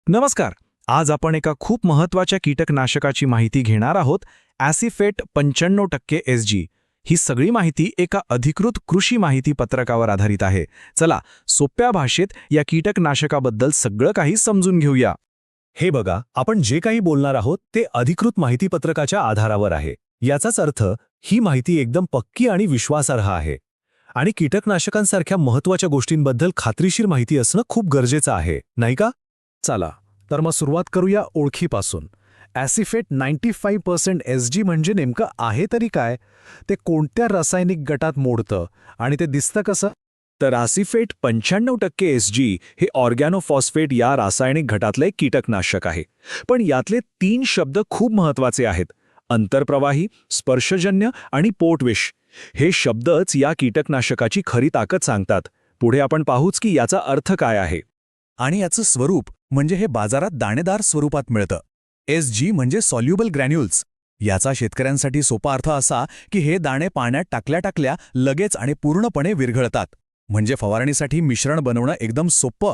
नमस्कार. आज आपण एका खूप महत्त्वाच्या कीटकनाशकाची माहिती घेणार आहोत. ॲसिफेट 95% एसजी. ही सगळी माहिती एका अधिकृत कृषी माहिती पत्रकावर आधारित आहे. चला सोप्या भाषेत या कीटकनाशकाबद्दल सगळं काही समजून घेऊया. हे बघा, आपण जे काही बोलणार आहोत ते अधिकृत माहितीपत्रकाच्या आधारावर आहे. याचाच अर्थ ही माहिती एकदम पक्की आणि विश्वासार्ह आहे. आणि कीटकनाशकांसारख्या महत्त्वाच्या गोष्टींबद्दल खात्रीशीर माहिती असणं खूप गरजेचं आहे, नाही का? चला तर मग सुरुवात करूया ओळखीपासून. ॲसिफेट 95% एसजी म्हणजे नेमकं आहे तरी काय? ते कोणत्या रासायनिक गटात मोडतं आणि ते दिसतं कसं? तर ॲसिफेट 95% एसजी हे ऑर्गॅनोफॉस्फेट या रासायनिक घटातलं एक कीटकनाशक आहे. पण यातले 3 शब्द खूप महत्त्वाचे आहेत: अंतर्प्रवाही, स्पर्शजन्य आणि पोटविष. हे शब्दच या कीटकनाशकाची खरी ताकद सांगतात. पुढे आपण पाहूच की याचा अर्थ काय आहे. आणि याचं स्वरूप म्हणजे हे बाजारात दाणेदार स्वरूपात मिळतं. एसजी म्हणजे सॉल्युबल ग्रॅन्युल्स. याचा शेतकऱ्यांसाठी सोपा अर्थ असा की हे दाणे पाण्यात टाकल्या लगेच आणि पूर्णपणे विरघळतात. म्हणजे फवारणीसाठी मिश्रण बनवणं एकदम सोपं.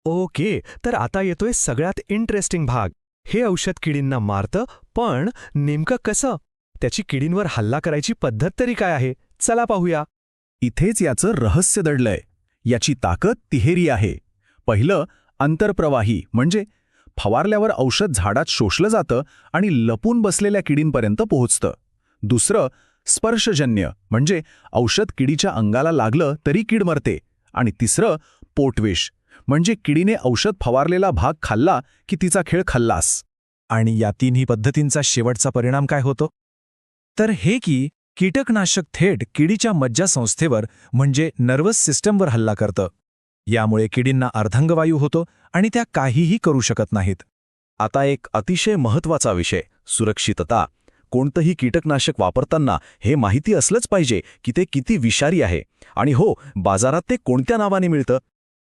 ओके, तर आता येतोय सगळ्यात इंटरेस्टिंग भाग. हे औषध किडींना मारतं, पण नेमकं कसं? त्याची किडींवर हल्ला करायची पद्धत तरी काय आहे? चला पाहूया. इथेच याचं रहस्य दडलंय. याची ताकद तिहेरी आहे. पहिलं, अंतर्प्रवाही म्हणजे फवारल्यावर औषध झाडात शोषलं जातं आणि लपून बसलेल्या किडींपर्यंत पोहोचतं. दुसरं, स्पर्शजन्य म्हणजे औषध किडीच्या अंगाला लागलं तरी कीड मरते. आणि तिसरं, पोटविष म्हणजे किडीने औषध फवारलेला भाग खाल्ला की तिचा खेळ खल्लास. आणि या तिन्ही पद्धतींचा शेवटचा परिणाम काय होतो? तर हे की कीटकनाशक थेट किडीच्या मज्जासंस्थेवर म्हणजे नर्वस सिस्टमवर हल्ला करतं. यामुळे किडींना अर्धांगवायू होतो आणि त्या काहीही करू शकत नाहीत. आता एक अतिशय महत्त्वाचा विषय, सुरक्षितता. कोणतंही कीटकनाशक वापरताना हे माहिती असलंच पाहिजे की ते किती विषारी आहे. आणि हो, बाजारात ते कोणत्या नावाने मिळतं.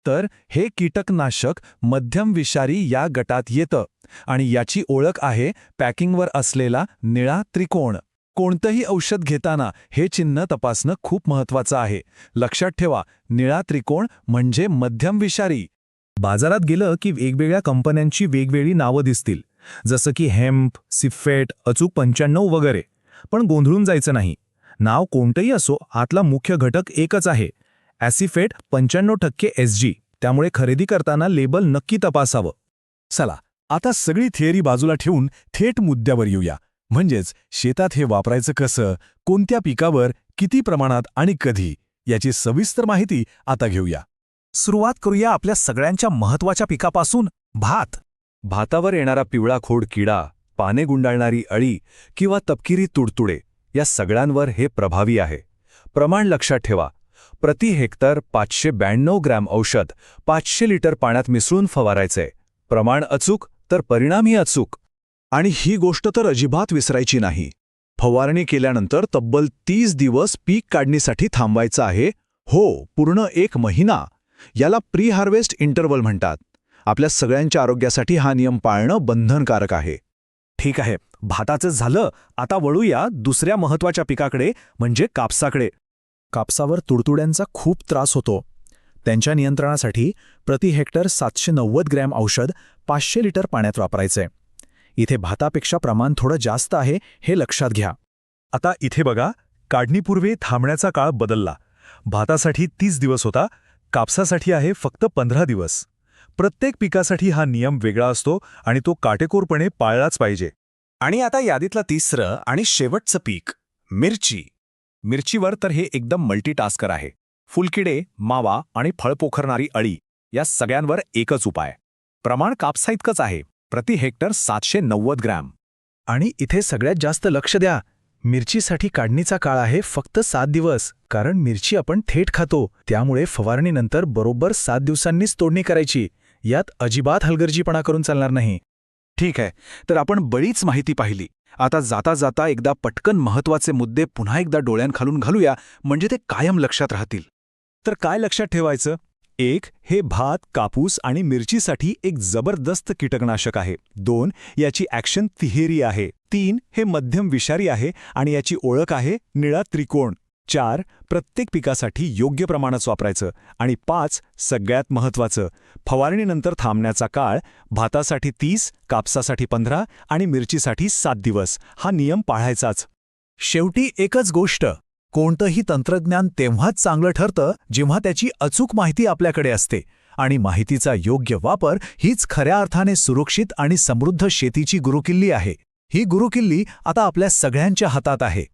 तर हे कीटकनाशक मध्यम विषारी या गटात येतं आणि याची ओळख आहे पॅकिंगवर असलेला निळा त्रिकोण. कोणतंही औषध घेताना हे चिन्ह तपासणं खूप महत्त्वाचं आहे. लक्षात ठेवा, निळा त्रिकोण म्हणजे मध्यम विषारी. बाजारात गेलं की वेगवेगळ्या कंपन्यांची वेगवेगळी नावं दिसतील, जसं की हेम्प, सिफेट, अचूक 95 वगैरे. पण गोंधळून जायचं नाही. नाव कोणतंही असो, आतला मुख्य घटक एकच आहे, ॲसिफेट 95% एसजी. त्यामुळे खरेदी करताना लेबल नक्की तपासावं. चला आता सगळी थिअरी बाजूला ठेवून थेट मुद्द्यावर येऊया. म्हणजेच शेतात हे वापरायचं कसं, कोणत्या पिकावर, किती प्रमाणात आणि कधी, याची सविस्तर माहिती आता घेऊया. सुरुवात करूया आपल्या सगळ्यांच्या महत्त्वाच्या पिकापासून, भात. भातावर येणारा पिवळा खोड किडा, पाने गुंडाळणारी अळी किंवा तपकिरी तुडतुडे या सगळ्यांवर हे प्रभावी आहे. प्रमाण लक्षात ठेवा. प्रति हेक्टर 592 ग्रॅम औषध 500 लिटर पाण्यात मिसळून फवारायचे. प्रमाण अचूक तर परिणामही अचूक. आणि ही गोष्ट तर अजिबात विसरायची नाही. फवारणी केल्यानंतर तब्बल 30 दिवस पीक काढणीसाठी थांबायचं आहे. हो, पूर्ण 1 महिना. याला प्री हार्वेस्ट इंटरवल म्हणतात. आपल्या सगळ्यांच्या आरोग्यासाठी हा नियम पाळणं बंधनकारक आहे. ठीक आहे, भाताचं झालं. आता वळूया दुसऱ्या महत्त्वाच्या पिकाकडे, म्हणजे कापसाकडे. कापसावर तुडतुड्यांचा खूप त्रास होतो. त्यांच्या नियंत्रणासाठी प्रति हेक्टर 790 ग्रॅम औषध 500 लिटर पाण्यात वापरायचे. इथे भातापेक्षा प्रमाण थोडं जास्त आहे, हे लक्षात घ्या. आता इथे बघा, काढणीपूर्वी थांबण्याचा काळ बदलला. भातासाठी 30 दिवस होता, कापसासाठी आहे फक्त 15 दिवस. प्रत्येक पिकासाठी हा नियम वेगळा असतो आणि तो काटेकोरपणे पाळलाच पाहिजे. आणि आता यादीतलं तिसरं आणि शेवटचं पीक, मिरची. मिरचीवर तर हे एकदम मल्टीटास्कर आहे. फुलकिडे, मावा आणि फळ पोखरणारी अळी या सगळ्यांवर एकच उपाय. प्रमाण कापसाइतकंच आहे, प्रति हेक्टर 790 ग्रॅम. आणि इथे सगळ्यात जास्त लक्ष द्या. मिरचीसाठी काढणीचा काळ आहे फक्त 7 दिवस. कारण मिरची आपण थेट खातो, त्यामुळे फवारणीनंतर बरोबर 7 दिवसांनीच तोडणी करायची. यात अजिबात हलगर्जीपणा करून चालणार नाही. ठीक आहे, तर आपण बरीच माहिती पाहिली. आता जाता जाता एकदा पटकन महत्त्वाचे मुद्दे पुन्हा एकदा डोळ्यांखालून घालूया, म्हणजे ते कायम लक्षात राहतील. तर काय लक्षात ठेवायचं? 1. हे भात, कापूस आणि मिरचीसाठी एक जबरदस्त कीटकनाशक आहे. 2. याची ॲक्शन तिहेरी आहे. 3. हे मध्यम विषारी आहे आणि याची ओळख आहे निळा त्रिकोण. 4. प्रत्येक पिकासाठी योग्य प्रमाणात वापरायचं. आणि 5. सगळ्यात महत्त्वाचं, फवारणीनंतर थांबण्याचा काळ भातासाठी 30, कापसासाठी 15 आणि मिरचीसाठी 7 दिवस हा नियम पाळायचाच. शेवटी एकच गोष्ट, कोणतंही तंत्रज्ञान तेव्हाच चांगलं ठरतं जेव्हा त्याची अचूक माहिती आपल्याकडे असते. आणि माहितीचा योग्य वापर हीच खऱ्या अर्थाने सुरक्षित आणि समृद्ध शेतीची गुरुकिल्ली आहे. ही गुरुकिल्ली आता आपल्या सगळ्यांच्या हातात आहे.